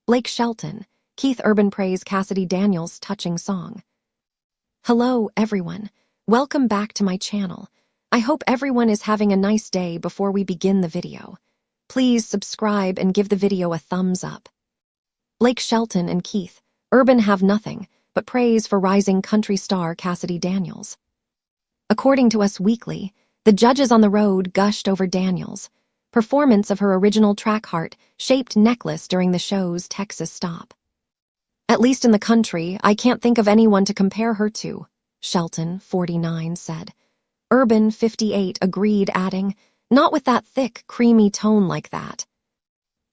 Blake Shelton, Keith Urban praise Cassidy Daniels' touching song. Hello, everyone. Welcome back to my channel. I hope everyone is having a nice day before we begin the video. Please subscribe and give the video a thumbs up. Blake Shelton and Keith Urban have nothing but praise for rising country star Cassidy Daniels. According to Us Weekly, the judges on the road gushed over Daniels' performance of her original track heart-shaped necklace during the show's Texas stop. At least in the country, I can't think of anyone to compare her to, Shelton, 49, said. Urban, 58, agreed, adding, not with that thick, creamy tone like that.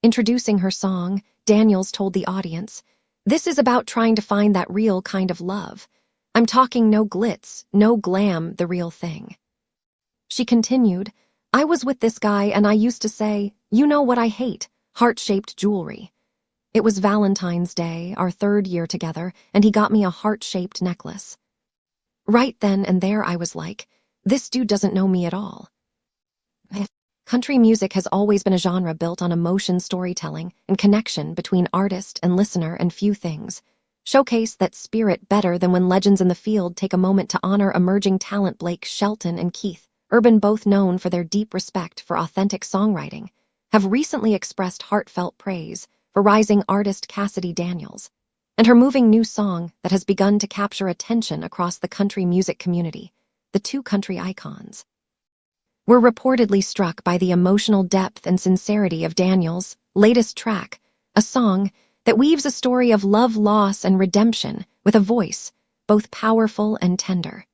Introducing her song, Daniels told the audience, this is about trying to find that real kind of love. I'm talking no glitz, no glam, the real thing. She continued, I was with this guy and I used to say, you know what I hate, heart-shaped jewelry. It was Valentine's Day, our 3rd year together, and he got me a heart-shaped necklace. Right then and there I was like, this dude doesn't know me at all. Country music has always been a genre built on emotion storytelling and connection between artist and listener, and few things showcase that spirit better than when legends in the field take a moment to honor emerging talent. Blake Shelton and Keith Urban, both known for their deep respect for authentic songwriting, have recently expressed heartfelt praise for rising artist Cassidy Daniels and her moving new song that has begun to capture attention across the country music community. The two country icons were reportedly struck by the emotional depth and sincerity of Daniels' latest track, a song that weaves a story of love, loss, and redemption with a voice both powerful and tender.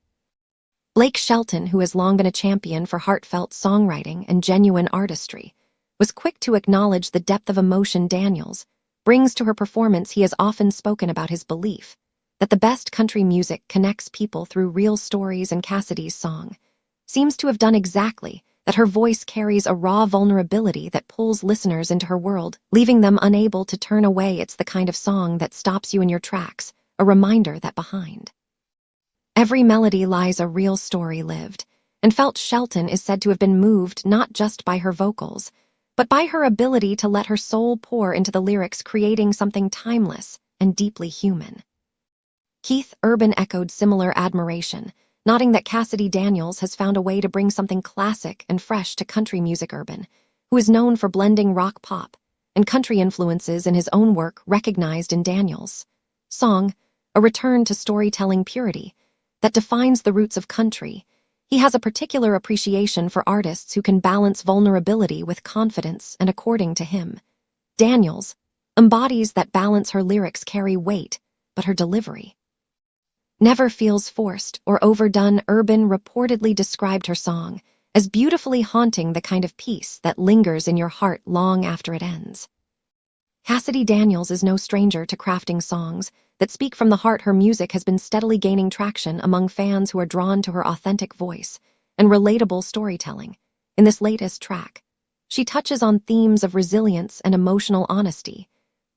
Blake Shelton, who has long been a champion for heartfelt songwriting and genuine artistry, was quick to acknowledge the depth of emotion Daniels brings to her performance. He has often spoken about his belief that the best country music connects people through real stories, and Cassidy's song seems to have done exactly that. Her voice carries a raw vulnerability that pulls listeners into her world, leaving them unable to turn away. It's the kind of song that stops you in your tracks, a reminder that behind every melody lies a real story lived and felt. Shelton is said to have been moved not just by her vocals, but by her ability to let her soul pour into the lyrics, creating something timeless and deeply human. Keith Urban echoed similar admiration, noting that Cassidy Daniels has found a way to bring something classic and fresh to country music. Urban, who is known for blending rock, pop, and country influences in his own work, recognized in Daniels' song a return to storytelling purity that defines the roots of country. He has a particular appreciation for artists who can balance vulnerability with confidence, and according to him, Daniels embodies that balance. Her lyrics carry weight, but her delivery never feels forced or overdone. Urban reportedly described her song as beautifully haunting, the kind of peace that lingers in your heart long after it ends. Cassidy Daniels is no stranger to crafting songs that speak from the heart. Her music has been steadily gaining traction among fans who are drawn to her authentic voice and relatable storytelling. In this latest track, she touches on themes of resilience and emotional honesty,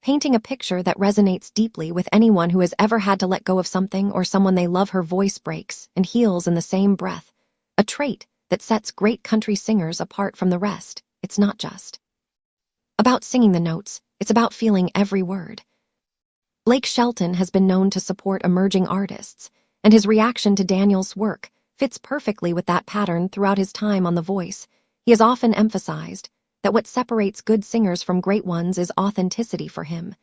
painting a picture that resonates deeply with anyone who has ever had to let go of something or someone they love. Her voice breaks and heals in the same breath, a trait that sets great country singers apart from the rest. It's not just about singing the notes, it's about feeling every word. Blake Shelton has been known to support emerging artists, and his reaction to Daniels' work fits perfectly with that pattern. Throughout his time on The Voice, he has often emphasized that what separates good singers from great ones is authenticity. For him,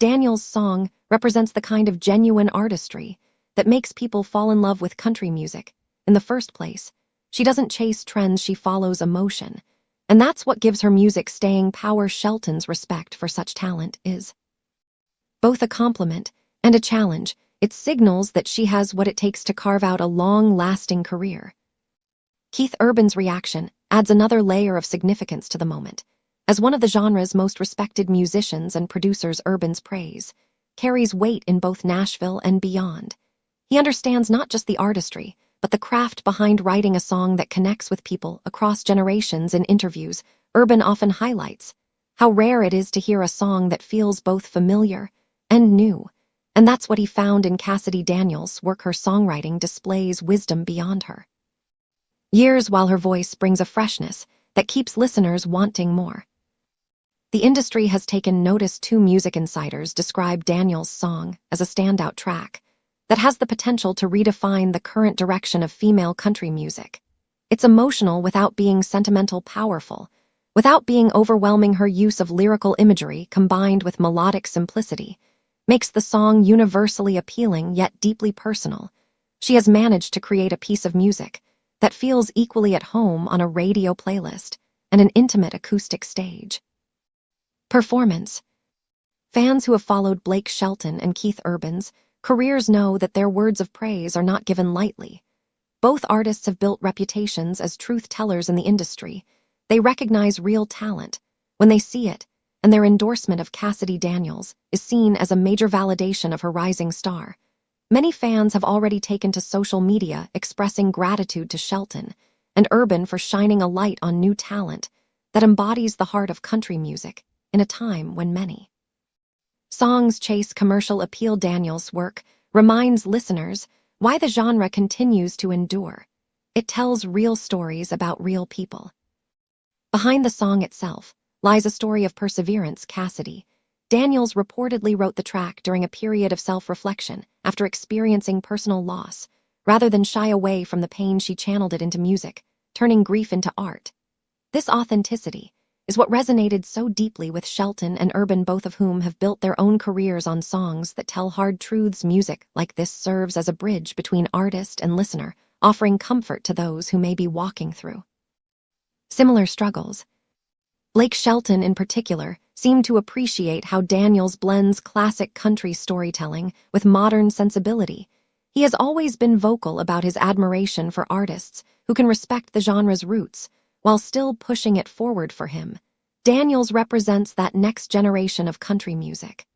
Daniels' song represents the kind of genuine artistry that makes people fall in love with country music. In the first place, she doesn't chase trends, she follows emotion, and that's what gives her music staying power. Shelton's respect for such talent is both a compliment and a challenge. It signals that she has what it takes to carve out a long-lasting career. Keith Urban's reaction adds another layer of significance to the moment. As one of the genre's most respected musicians and producers, Urban's praise carries weight in both Nashville and beyond. He understands not just the artistry, but the craft behind writing a song that connects with people across generations. In interviews, Urban often highlights how rare it is to hear a song that feels both familiar and new, and that's what he found in Cassidy Daniels' work. Her songwriting displays wisdom beyond her years, while her voice brings a freshness that keeps listeners wanting more. The industry has taken notice. Two music insiders describe Daniel's song as a standout track that has the potential to redefine the current direction of female country music. It's emotional without being sentimental, powerful, without being overwhelming. Her use of lyrical imagery combined with melodic simplicity makes the song universally appealing yet deeply personal. She has managed to create a piece of music that feels equally at home on a radio playlist and an intimate acoustic stage. Performance. Fans who have followed Blake Shelton and Keith Urban's careers know that their words of praise are not given lightly. Both artists have built reputations as truth-tellers in the industry. They recognize real talent when they see it, and their endorsement of Cassidy Daniels is seen as a major validation of her rising star. Many fans have already taken to social media expressing gratitude to Shelton and Urban for shining a light on new talent that embodies the heart of country music in a time when many songs chase commercial appeal. Daniels' work reminds listeners why the genre continues to endure. It tells real stories about real people. Behind the song itself lies a story of perseverance. Cassidy Daniels reportedly wrote the track during a period of self-reflection after experiencing personal loss. Rather than shy away from the pain, she channeled it into music, turning grief into art. This authenticity is what resonated so deeply with Shelton and Urban, both of whom have built their own careers on songs that tell hard truths. Music like this serves as a bridge between artist and listener, offering comfort to those who may be walking through similar struggles. Blake Shelton, in particular, seemed to appreciate how Daniels blends classic country storytelling with modern sensibility. He has always been vocal about his admiration for artists who can respect the genre's roots while still pushing it forward. For him, Daniels represents that next generation of country music.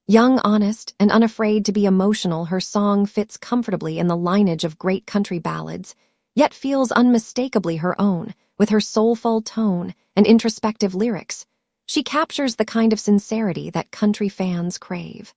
Young, honest, and unafraid to be emotional, her song fits comfortably in the lineage of great country ballads, yet feels unmistakably her own. With her soulful tone and introspective lyrics, she captures the kind of sincerity that country fans crave.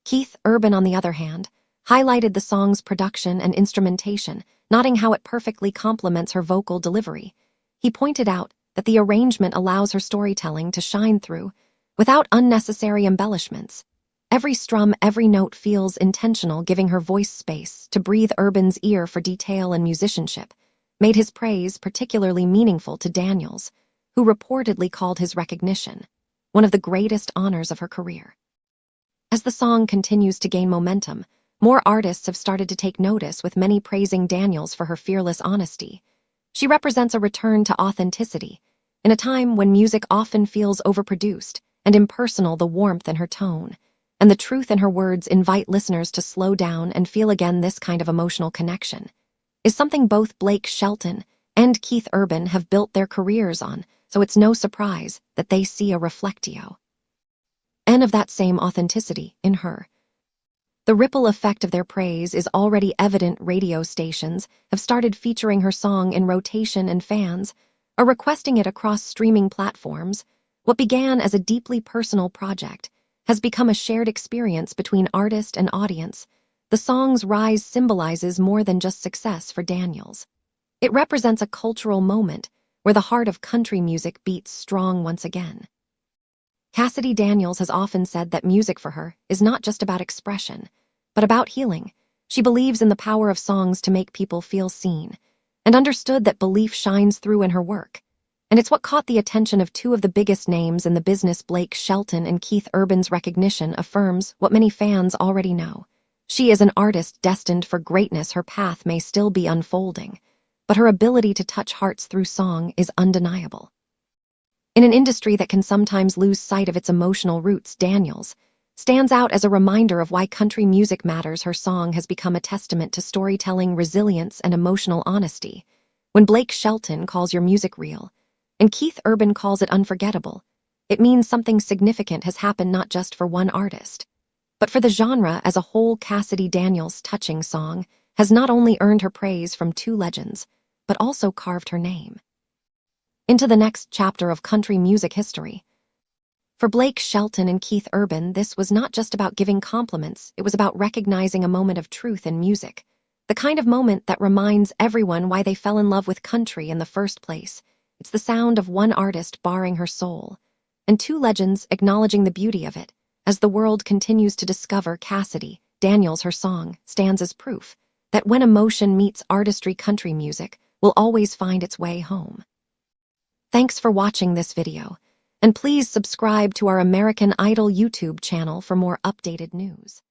Keith Urban, on the other hand, highlighted the song's production and instrumentation, noting how it perfectly complements her vocal delivery. He pointed out that the arrangement allows her storytelling to shine through without unnecessary embellishments. Every strum, every note feels intentional, giving her voice space to breathe. Urban's ear for detail and musicianship made his praise particularly meaningful to Daniels, who reportedly called his recognition one of the greatest honors of her career. As the song continues to gain momentum, more artists have started to take notice, with many praising Daniels for her fearless honesty. She represents a return to authenticity. In a time when music often feels overproduced and impersonal, the warmth in her tone and the truth in her words invite listeners to slow down and feel again. This kind of emotional connection is something both Blake Shelton and Keith Urban have built their careers on, so it's no surprise that they see a reflectio of that same authenticity in her. The ripple effect of their praise is already evident. Radio stations have started featuring her song in rotation, and fans are requesting it across streaming platforms. What began as a deeply personal project has become a shared experience between artist and audience. The song's rise symbolizes more than just success for Daniels. It represents a cultural moment where the heart of country music beats strong once again. Cassidy Daniels has often said that music for her is not just about expression, but about healing. She believes in the power of songs to make people feel seen, and understood that belief shines through in her work. And it's what caught the attention of two of the biggest names in the business. Blake Shelton and Keith Urban's recognition affirms what many fans already know. She is an artist destined for greatness. Her path may still be unfolding, but her ability to touch hearts through song is undeniable. In an industry that can sometimes lose sight of its emotional roots, Daniels stands out as a reminder of why country music matters. Her song has become a testament to storytelling, resilience, and emotional honesty. When Blake Shelton calls your music real, and Keith Urban calls it unforgettable, it means something significant has happened, not just for one artist, but for the genre as a whole. Cassidy Daniels' touching song has not only earned her praise from two legends, but also carved her name into the next chapter of country music history. For Blake Shelton and Keith Urban, this was not just about giving compliments, it was about recognizing a moment of truth in music, the kind of moment that reminds everyone why they fell in love with country in the first place. It's the sound of one artist baring her soul, and two legends acknowledging the beauty of it. As the world continues to discover Cassidy Daniels, her song stands as proof that when emotion meets artistry, country music will always find its way home. Thanks for watching this video, and please subscribe to our American Idol YouTube channel for more updated news.